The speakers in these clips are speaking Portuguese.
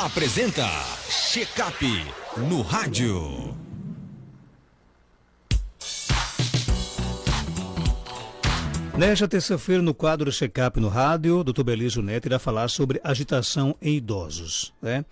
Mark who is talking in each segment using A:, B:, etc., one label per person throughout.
A: Apresenta Check-up no rádio.
B: Nesta terça-feira, no quadro Check-up no rádio, Dr. Belísio Neto irá falar sobre agitação em idosos, né?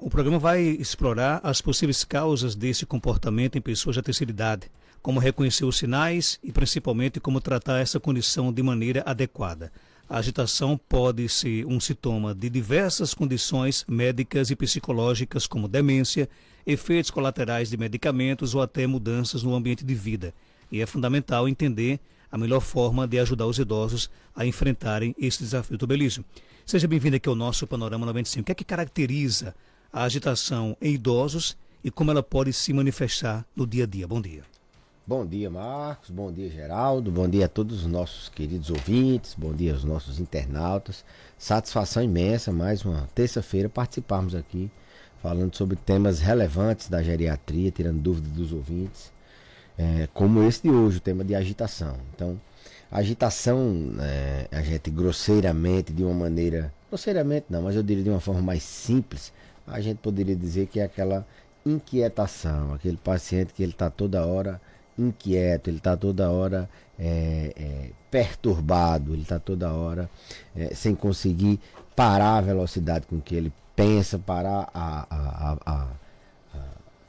B: O programa vai explorar as possíveis causas desse comportamento em pessoas da terceira idade, como reconhecer os sinais e principalmente como tratar essa condição de maneira adequada. A agitação pode ser um sintoma de diversas condições médicas e psicológicas, como demência, efeitos colaterais de medicamentos ou até mudanças no ambiente de vida. E é fundamental entender a melhor forma de ajudar os idosos a enfrentarem esse desafio. Dr. Belísio, seja bem-vindo aqui ao nosso Panorama 95. O que é que caracteriza a agitação em idosos e como ela pode se manifestar no dia a dia? Bom dia.
C: Bom dia, Marcos. Bom dia, Geraldo. Bom dia a todos os nossos queridos ouvintes. Bom dia aos nossos internautas. Satisfação imensa, mais uma terça-feira, participarmos aqui falando sobre temas relevantes da geriatria, tirando dúvidas dos ouvintes, como esse de hoje, o tema de agitação. Então, a agitação, a gente grosseiramente, de uma maneira... Grosseiramente não, mas eu diria de uma forma mais simples, a gente poderia dizer que é aquela inquietação, aquele paciente que ele está toda hora inquieto, ele está toda hora perturbado, ele está toda hora sem conseguir parar a velocidade com que ele pensa,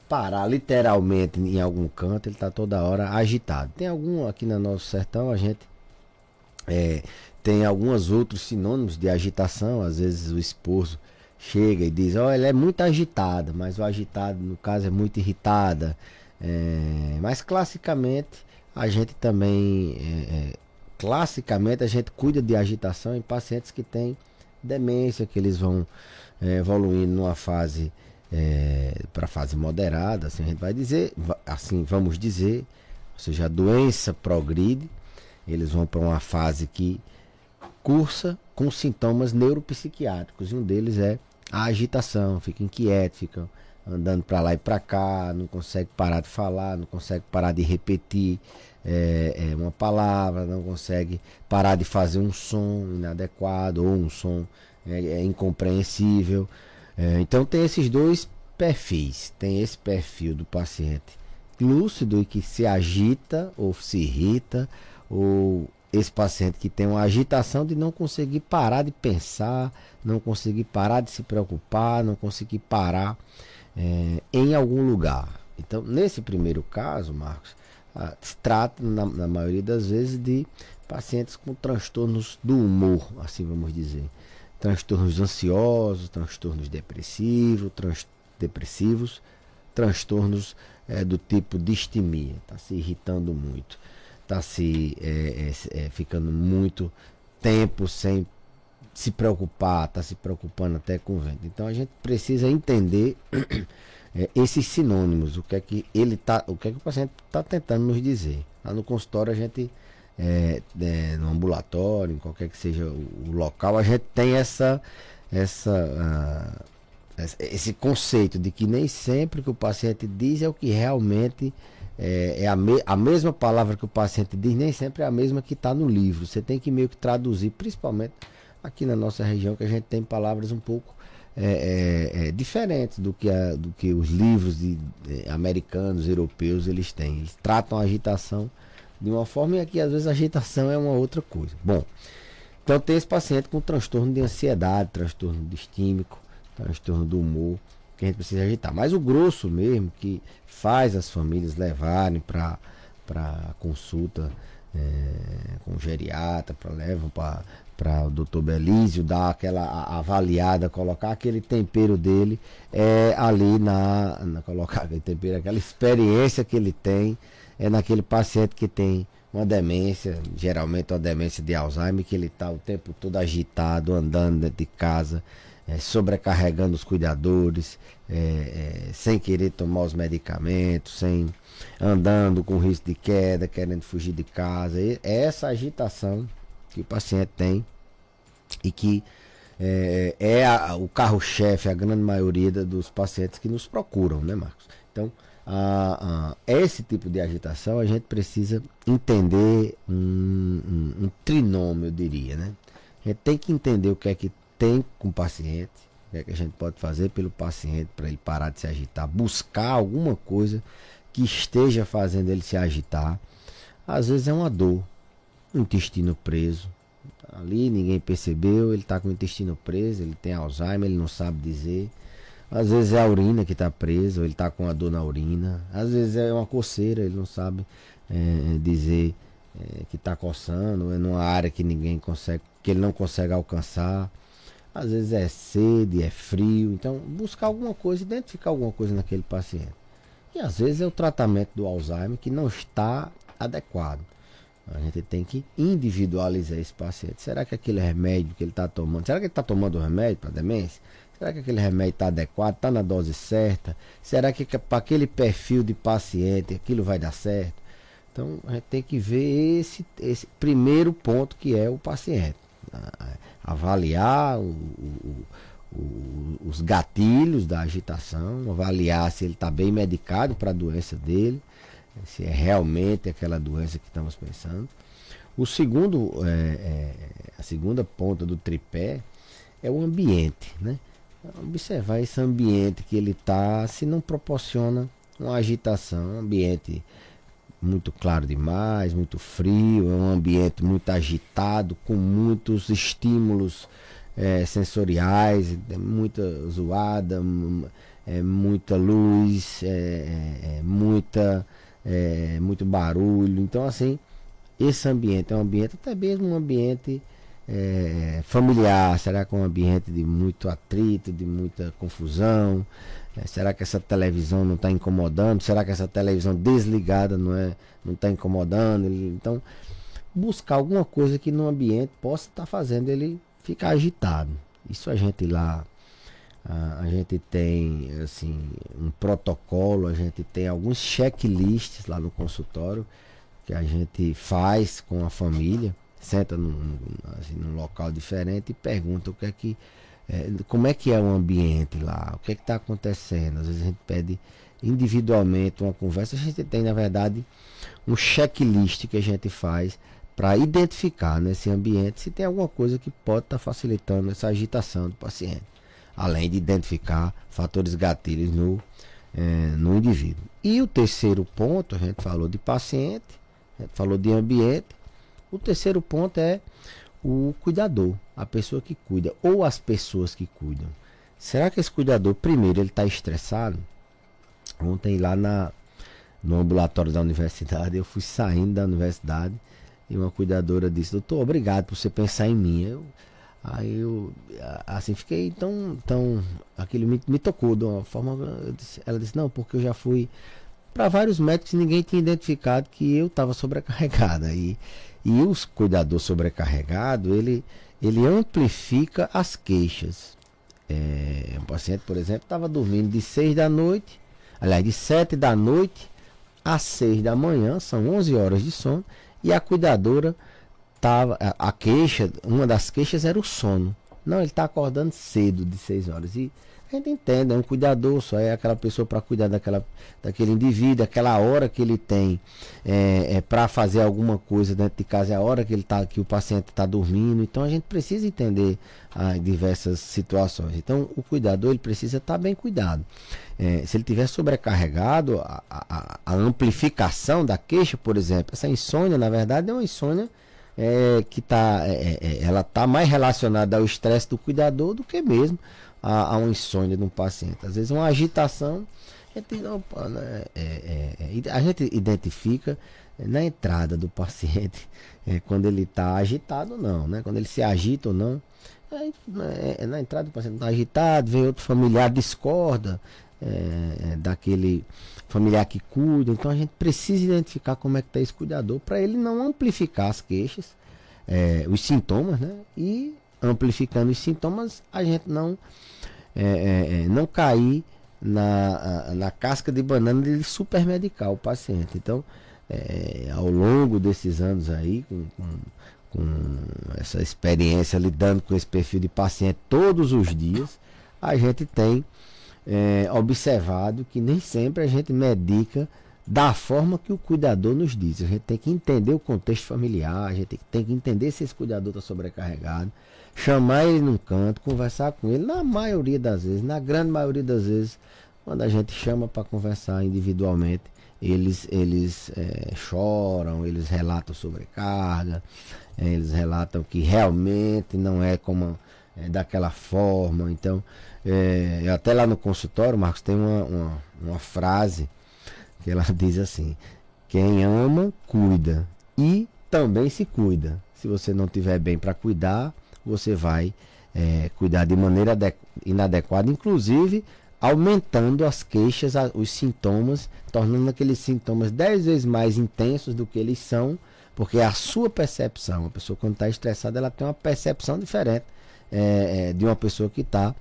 C: parar literalmente em algum canto, ele está toda hora agitado. Tem algum aqui no nosso sertão, a gente tem alguns outros sinônimos de agitação. Às vezes o esposo chega e diz, ela é muito agitada, mas o agitado no caso é muito irritada. Mas classicamente a gente também classicamente a gente cuida de agitação em pacientes que têm demência, que eles vão evoluindo numa fase para fase moderada, assim a gente vai dizer, assim vamos dizer, ou seja, a doença progride, eles vão para uma fase que cursa com sintomas neuropsiquiátricos, e um deles é a agitação, fica inquieto, fica andando para lá e para cá, não consegue parar de falar, não consegue parar de repetir uma palavra, não consegue parar de fazer um som inadequado ou um som incompreensível. Então tem esses dois perfis. Tem esse perfil do paciente lúcido e que se agita ou se irrita, ou esse paciente que tem uma agitação de não conseguir parar de pensar, não conseguir parar de se preocupar, não conseguir parar em algum lugar. Então, nesse primeiro caso, Marcos, se trata, na maioria das vezes, de pacientes com transtornos do humor, assim vamos dizer. Transtornos ansiosos, transtornos depressivos, transtornos do tipo distimia, está se irritando muito, está ficando muito tempo sem se preocupar, está se preocupando até com o vento. Então a gente precisa entender esses sinônimos, o que é que o paciente está tentando nos dizer. Lá no consultório a gente, no ambulatório, em qualquer que seja o local, a gente tem esse conceito de que nem sempre que o paciente diz é o que realmente a mesma palavra que o paciente diz, nem sempre é a mesma que está no livro. Você tem que meio que traduzir, principalmente aqui na nossa região, que a gente tem palavras um pouco diferentes do que os livros americanos, europeus, eles têm. Eles tratam a agitação de uma forma, e aqui às vezes a agitação é uma outra coisa. Bom, então tem esse paciente com transtorno de ansiedade, transtorno distímico, transtorno do humor, que a gente precisa agitar. Mas o grosso mesmo, que faz as famílias levarem para consulta com o geriatra, levam para o Dr. Belísio, dar aquela avaliada, colocar aquele tempero dele ali colocar aquele tempero, aquela experiência que ele tem naquele paciente que tem uma demência, geralmente uma demência de Alzheimer, que ele está o tempo todo agitado, andando dentro de casa, sobrecarregando os cuidadores, sem querer tomar os medicamentos, andando com risco de queda, querendo fugir de casa. É essa agitação que o paciente tem e que o carro-chefe, a grande maioria dos pacientes que nos procuram, né, Marcos? Então, esse tipo de agitação a gente precisa entender um trinômio, eu diria, né? A gente tem que entender o que é que tem com o paciente, que é que a gente pode fazer pelo paciente para ele parar de se agitar, buscar alguma coisa que esteja fazendo ele se agitar. Às vezes é uma dor, um intestino preso, ali ninguém percebeu, ele está com o intestino preso, ele tem Alzheimer, ele não sabe dizer. Às vezes é a urina que está presa, ele está com a dor na urina. Às vezes é uma coceira, ele não sabe dizer que está coçando, é numa área que ninguém consegue, que ele não consegue alcançar. Às vezes é sede, é frio. Então, buscar alguma coisa, identificar alguma coisa naquele paciente. E às vezes é o tratamento do Alzheimer que não está adequado. A gente tem que individualizar esse paciente. Será que aquele remédio que ele está tomando, será que ele está tomando remédio para demência? Será que aquele remédio está adequado, está na dose certa? Será que para aquele perfil de paciente aquilo vai dar certo? Então a gente tem que ver esse primeiro ponto, que é o paciente. Avaliar os gatilhos da agitação, avaliar se ele está bem medicado para a doença dele, se é realmente aquela doença que estamos pensando. O segundo, a segunda ponta do tripé é o ambiente, né? Observar esse ambiente que ele está, se não proporciona uma agitação, um ambiente muito claro demais, muito frio, é um ambiente muito agitado, com muitos estímulos sensoriais, muita zoada, muita luz, muito barulho. Então, assim, esse ambiente é um ambiente, até mesmo um ambiente familiar. Será que é um ambiente de muito atrito, de muita confusão? Será que essa televisão não está incomodando? Será que essa televisão desligada não está incomodando? Então, buscar alguma coisa que no ambiente possa estar fazendo ele ficar agitado. Isso a gente lá, a gente tem assim um protocolo, a gente tem alguns checklists lá no consultório que a gente faz com a família. Senta num local diferente e pergunta como é que é o ambiente lá, o que é que está acontecendo. Às vezes a gente pede individualmente uma conversa. A gente tem, na verdade, um checklist que a gente faz para identificar nesse ambiente se tem alguma coisa que pode estar facilitando essa agitação do paciente, além de identificar fatores gatilhos no indivíduo. E o terceiro ponto, a gente falou de paciente, a gente falou de ambiente. O terceiro ponto é o cuidador, a pessoa que cuida, ou as pessoas que cuidam. Será que esse cuidador, primeiro, ele está estressado? Ontem lá no ambulatório da universidade, eu fui saindo da universidade e uma cuidadora disse: doutor, obrigado por você pensar em mim. Aí eu assim fiquei tão aquilo me tocou de uma forma. Ela disse: não, porque eu já fui para vários médicos e ninguém tinha identificado que eu estava sobrecarregada. E o cuidador sobrecarregado, ele amplifica as queixas. Um paciente, por exemplo, estava dormindo de 6 da noite, aliás, de 7 da noite às 6 da manhã, são 11 horas de sono, e a cuidadora estava, uma das queixas era o sono. Não, ele está acordando cedo, de 6 horas. E a gente entende, é um cuidador, só é aquela pessoa para cuidar daquele indivíduo, aquela hora que ele tem para fazer alguma coisa dentro de casa, é a hora que o paciente está dormindo. Então a gente precisa entender diversas situações. Então o cuidador, ele precisa estar bem cuidado. Se ele estiver sobrecarregado, a amplificação da queixa, por exemplo, essa insônia, na verdade, é uma insônia que ela está mais relacionada ao estresse do cuidador do que mesmo a uma insônia de um paciente. Às vezes uma agitação, a gente identifica na entrada do paciente quando ele está agitado ou não, né? Quando ele se agita ou não. Na entrada do paciente está agitado, vem outro familiar, discorda daquele familiar que cuida. Então a gente precisa identificar como é que está esse cuidador para ele não amplificar as queixas, os sintomas, né? E amplificando os sintomas, a gente não cair na casca de banana de supermedicar o paciente. Então, ao longo desses anos aí, com essa experiência lidando com esse perfil de paciente todos os dias, a gente tem observado que nem sempre a gente medica da forma que o cuidador nos diz. A gente tem que entender o contexto familiar, a gente tem que entender se esse cuidador está sobrecarregado, chamar ele num canto, conversar com ele, na maioria das vezes, na grande maioria das vezes, quando a gente chama para conversar individualmente, eles choram, eles relatam sobrecarga, eles relatam que realmente não é como daquela forma. Então, até lá no consultório, Marcos, tem uma frase que ela diz assim: quem ama, cuida e também se cuida. Se você não tiver bem para cuidar, você vai cuidar de maneira inadequada, inclusive aumentando as queixas, os sintomas, tornando aqueles sintomas 10 vezes mais intensos do que eles são, porque a sua percepção, a pessoa quando está estressada, ela tem uma percepção diferente de uma pessoa que está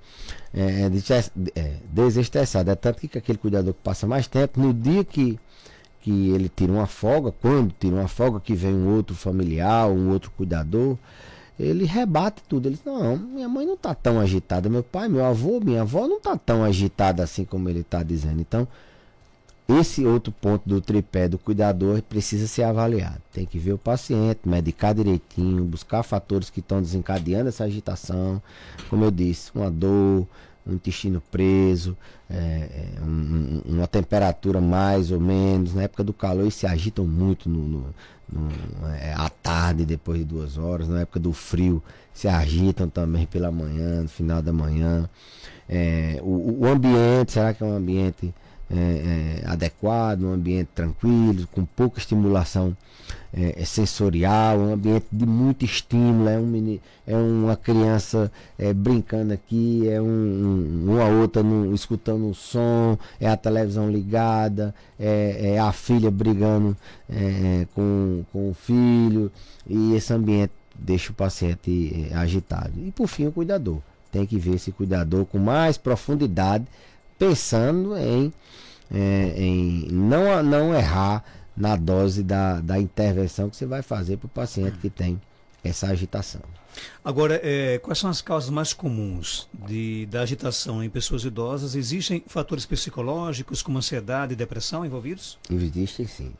C: desestressada. É tanto que aquele cuidador que passa mais tempo, no dia que ele tira uma folga, quando tira uma folga, que vem um outro familiar, um outro cuidador, ele rebate tudo. Ele diz: não, minha mãe não está tão agitada, meu pai, meu avô, minha avó não está tão agitada assim como ele está dizendo. Então, esse outro ponto do tripé do cuidador precisa ser avaliado. Tem que ver o paciente, medicar direitinho, buscar fatores que estão desencadeando essa agitação. Como eu disse, uma dor, um intestino preso, uma temperatura mais ou menos. Na época do calor eles se agitam muito à tarde, depois de 2 horas. Na época do frio se agitam também pela manhã, no final da manhã. O ambiente, será que é um ambiente adequado, um ambiente tranquilo, com pouca estimulação sensorial, um ambiente de muito estímulo, é uma criança brincando aqui, uma outra escutando um som, é a televisão ligada, é a filha brigando com o filho, e esse ambiente deixa o paciente agitado. E por fim, o cuidador tem que ver esse cuidador com mais profundidade, pensando em não errar na dose da intervenção que você vai fazer para o paciente que tem essa agitação.
B: Agora, quais são as causas mais comuns da agitação em pessoas idosas? Existem fatores psicológicos como ansiedade e depressão envolvidos?
C: Existem, sim.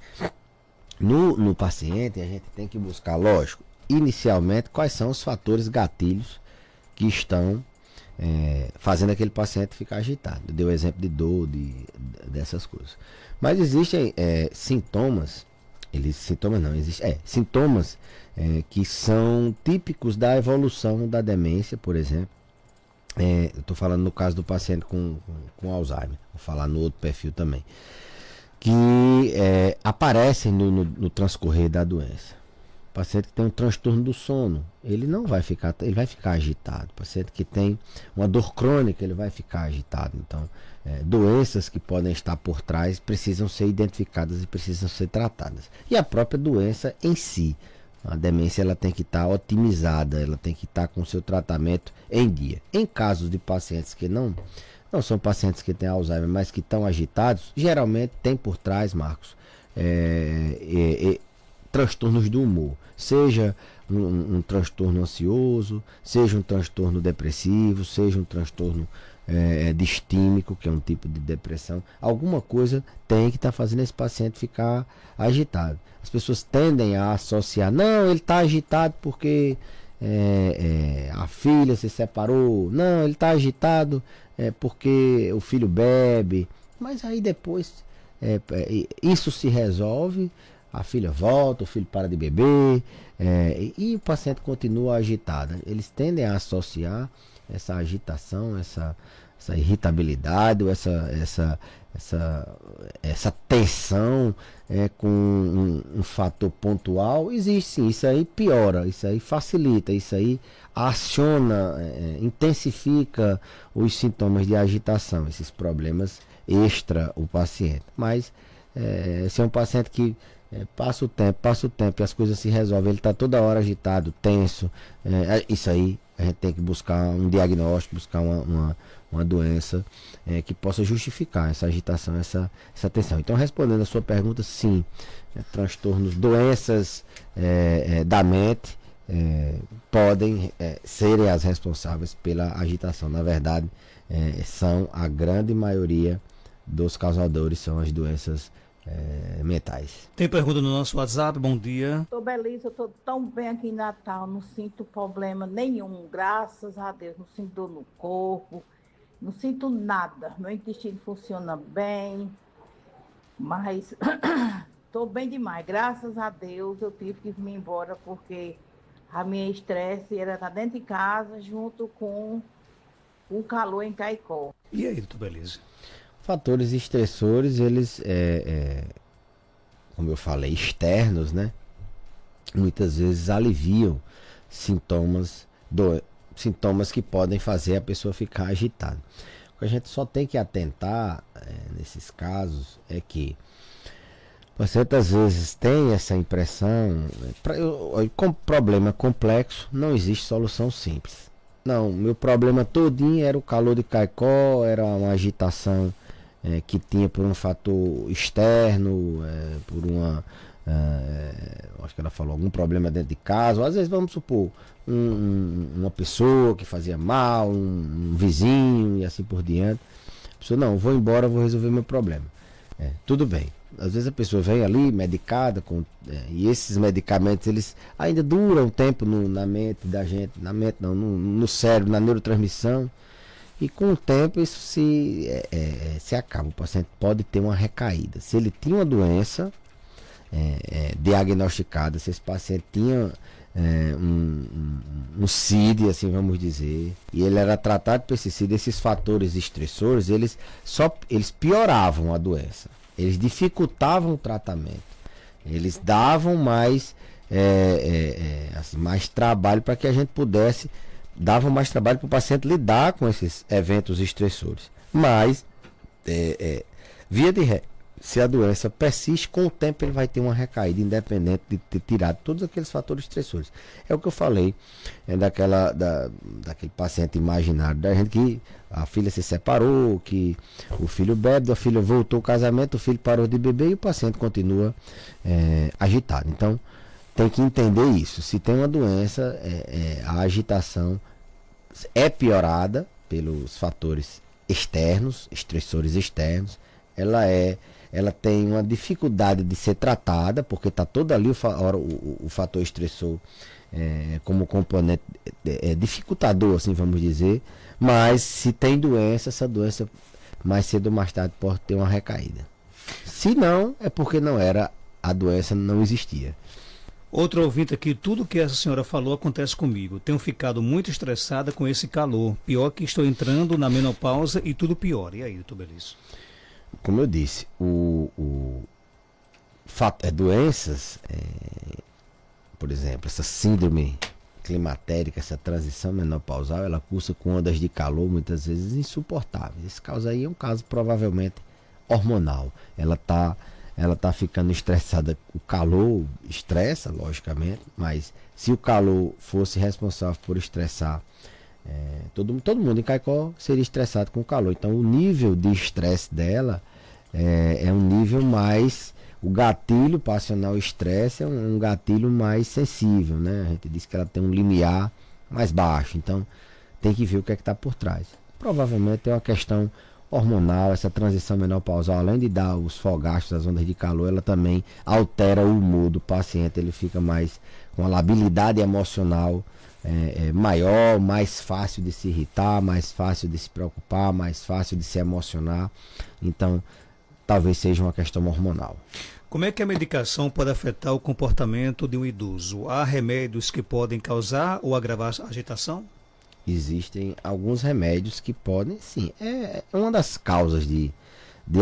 C: No paciente, a gente tem que buscar, lógico, inicialmente, quais são os fatores gatilhos que estão fazendo aquele paciente ficar agitado. Eu dei o exemplo de dor, dessas coisas. Mas existem sintomas, sintomas que são típicos da evolução da demência, por exemplo. Eu estou falando no caso do paciente com Alzheimer, vou falar no outro perfil também, que aparecem no transcorrer da doença. O paciente que tem um transtorno do sono, ele vai ficar agitado. O paciente que tem uma dor crônica, ele vai ficar agitado. Então, doenças que podem estar por trás precisam ser identificadas e precisam ser tratadas. E a própria doença em si, a demência, ela tem que estar otimizada, ela tem que estar com o seu tratamento em dia. Em casos de pacientes que não são pacientes que têm Alzheimer, mas que estão agitados, geralmente tem por trás, Marcos, transtornos do humor, seja um transtorno ansioso, seja um transtorno depressivo, seja um transtorno distímico, que é um tipo de depressão. Alguma coisa tem que estar fazendo esse paciente ficar agitado. As pessoas tendem a associar: não, ele está agitado porque a filha se separou, não, ele está agitado porque o filho bebe. Mas aí depois isso se resolve, a filha volta, o filho para de beber, e o paciente continua agitado. Eles tendem a associar essa agitação, essa irritabilidade, ou essa tensão com um fator pontual. Existe sim, isso aí piora, isso aí facilita, isso aí aciona, intensifica os sintomas de agitação, esses problemas extra o paciente. Mas se é um paciente que passa o tempo e as coisas se resolvem, ele está toda hora agitado, tenso, isso aí a gente tem que buscar um diagnóstico, buscar uma doença que possa justificar essa agitação, essa tensão. Então, respondendo a sua pergunta, sim, transtornos, doenças da mente podem serem as responsáveis pela agitação. Na verdade, são a grande maioria dos causadores, são as doenças mentais.
B: Tem pergunta no nosso WhatsApp, bom dia.
D: Tô Belisa, eu tô tão bem aqui em Natal, não sinto problema nenhum, graças a Deus, não sinto dor no corpo, não sinto nada, meu intestino funciona bem, mas tô bem demais, graças a Deus eu tive que vir embora porque a minha estresse era estar dentro de casa junto com o calor em Caicó.
B: E aí, doutor Belisa?
C: Fatores estressores, eles, como eu falei, externos, né? Muitas vezes aliviam sintomas, sintomas que podem fazer a pessoa ficar agitada. O que a gente só tem que atentar nesses casos é que o paciente às vezes tem essa impressão, com problema complexo não existe solução simples. Não, meu problema todinho era o calor de Caicó, era uma agitação que tinha por um fator externo, por acho que ela falou, algum problema dentro de casa, ou às vezes vamos supor, uma pessoa que fazia mal, um vizinho e assim por diante. A pessoa, não, vou embora, vou resolver meu problema. Tudo bem. Às vezes a pessoa vem ali medicada e esses medicamentos eles ainda duram um tempo na mente da gente, na mente não, no cérebro, na neurotransmissão, e com o tempo isso se acaba. O paciente pode ter uma recaída. Se ele tinha uma doença diagnosticada, se esse paciente tinha um CID, assim vamos dizer, e ele era tratado por esse CID, esses fatores estressores, eles pioravam a doença. Eles dificultavam o tratamento, eles davam mais trabalho para que a gente pudesse, davam mais trabalho para o paciente lidar com esses eventos estressores. Mas, via de regra, se a doença persiste, com o tempo ele vai ter uma recaída, independente de ter tirado todos aqueles fatores estressores. É o que eu falei, daquele paciente imaginário da gente, que a filha se separou, que o filho bebe, a filha voltou ao casamento, o filho parou de beber e o paciente continua agitado. Então, tem que entender isso. Se tem uma doença, a agitação é piorada pelos fatores externos, estressores externos. Ela tem uma dificuldade de ser tratada, porque está todo ali o fator estressor como componente dificultador, assim vamos dizer. Mas se tem doença, essa doença mais cedo ou mais tarde pode ter uma recaída. Se não, é porque a doença não existia.
B: Outro ouvinte aqui, tudo que essa senhora falou acontece comigo. Tenho ficado muito estressada com esse calor. Pior que estou entrando na menopausa e tudo pior. E aí, doutor Belisa?
C: Como eu disse, doenças, por exemplo, essa síndrome climatérica, essa transição menopausal, ela cursa com ondas de calor muitas vezes insuportáveis. Esse caso aí é um caso provavelmente hormonal. Ela tá ficando estressada. O calor estressa, logicamente, mas se o calor fosse responsável por estressar, todo mundo em Caicó seria estressado com o calor. Então o nível de estresse dela é um nível mais... O gatilho passional estresse é um gatilho mais sensível, né? A gente diz que ela tem um limiar mais baixo. Então tem que ver o que é que está por trás. Provavelmente é uma questão hormonal. Essa transição menopausal, além de dar os fogastos, as ondas de calor, ela também altera o humor do paciente. Ele fica mais com a labilidade emocional maior, mais fácil de se irritar, mais fácil de se preocupar, mais fácil de se emocionar. Então, talvez seja uma questão hormonal.
B: Como é que a medicação pode afetar o comportamento de um idoso? Há remédios que podem causar ou agravar a agitação?
C: Existem alguns remédios que podem, sim. Uma das causas de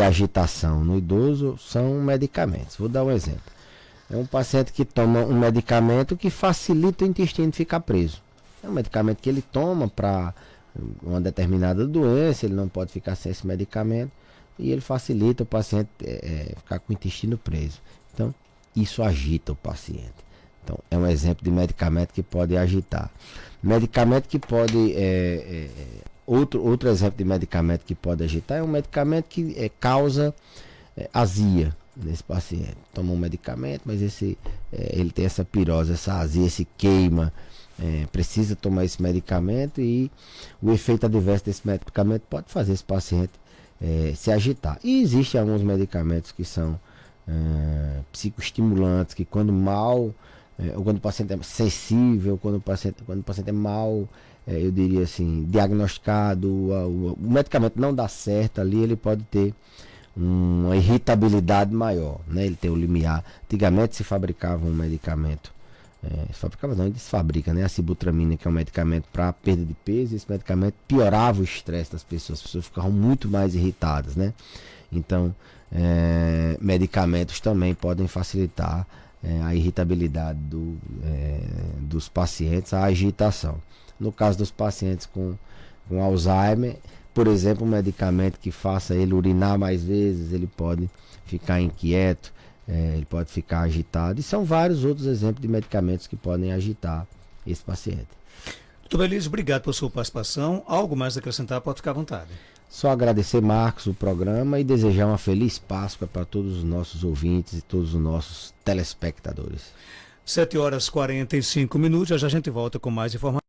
C: agitação no idoso são medicamentos. Vou dar um exemplo. É um paciente que toma um medicamento que facilita o intestino ficar preso. É um medicamento que ele toma para uma determinada doença, ele não pode ficar sem esse medicamento, e ele facilita o paciente ficar com o intestino preso. Então, isso agita o paciente. Então, é um exemplo de medicamento que pode agitar. Medicamento que pode... outro exemplo de medicamento que pode agitar é um medicamento que causa azia nesse paciente. Toma um medicamento, mas ele tem essa pirose, essa azia, esse queima, precisa tomar esse medicamento, e o efeito adverso desse medicamento pode fazer esse paciente se agitar. E existem alguns medicamentos que são psicoestimulantes, que quando mal, ou quando o paciente é sensível, quando o paciente é mal, eu diria assim, diagnosticado, o medicamento não dá certo ali, ele pode ter uma irritabilidade maior, né? Ele tem o limiar. Antigamente se fabricava um medicamento, se fabricava não, ele se fabrica, né? A sibutramina, que é um medicamento para perda de peso, e esse medicamento piorava o estresse das pessoas, as pessoas ficavam muito mais irritadas, né? Então, medicamentos também podem facilitar a irritabilidade dos pacientes, a agitação. No caso dos pacientes com Alzheimer, por exemplo, um medicamento que faça ele urinar mais vezes, ele pode ficar inquieto, ele pode ficar agitado. E são vários outros exemplos de medicamentos que podem agitar esse paciente.
B: Doutor Belísio, obrigado pela sua participação. Algo mais a acrescentar, pode ficar à vontade.
C: Só agradecer, Marcos, o programa e desejar uma feliz Páscoa para todos os nossos ouvintes e todos os nossos telespectadores.
B: 7h45, já a gente volta com mais informações.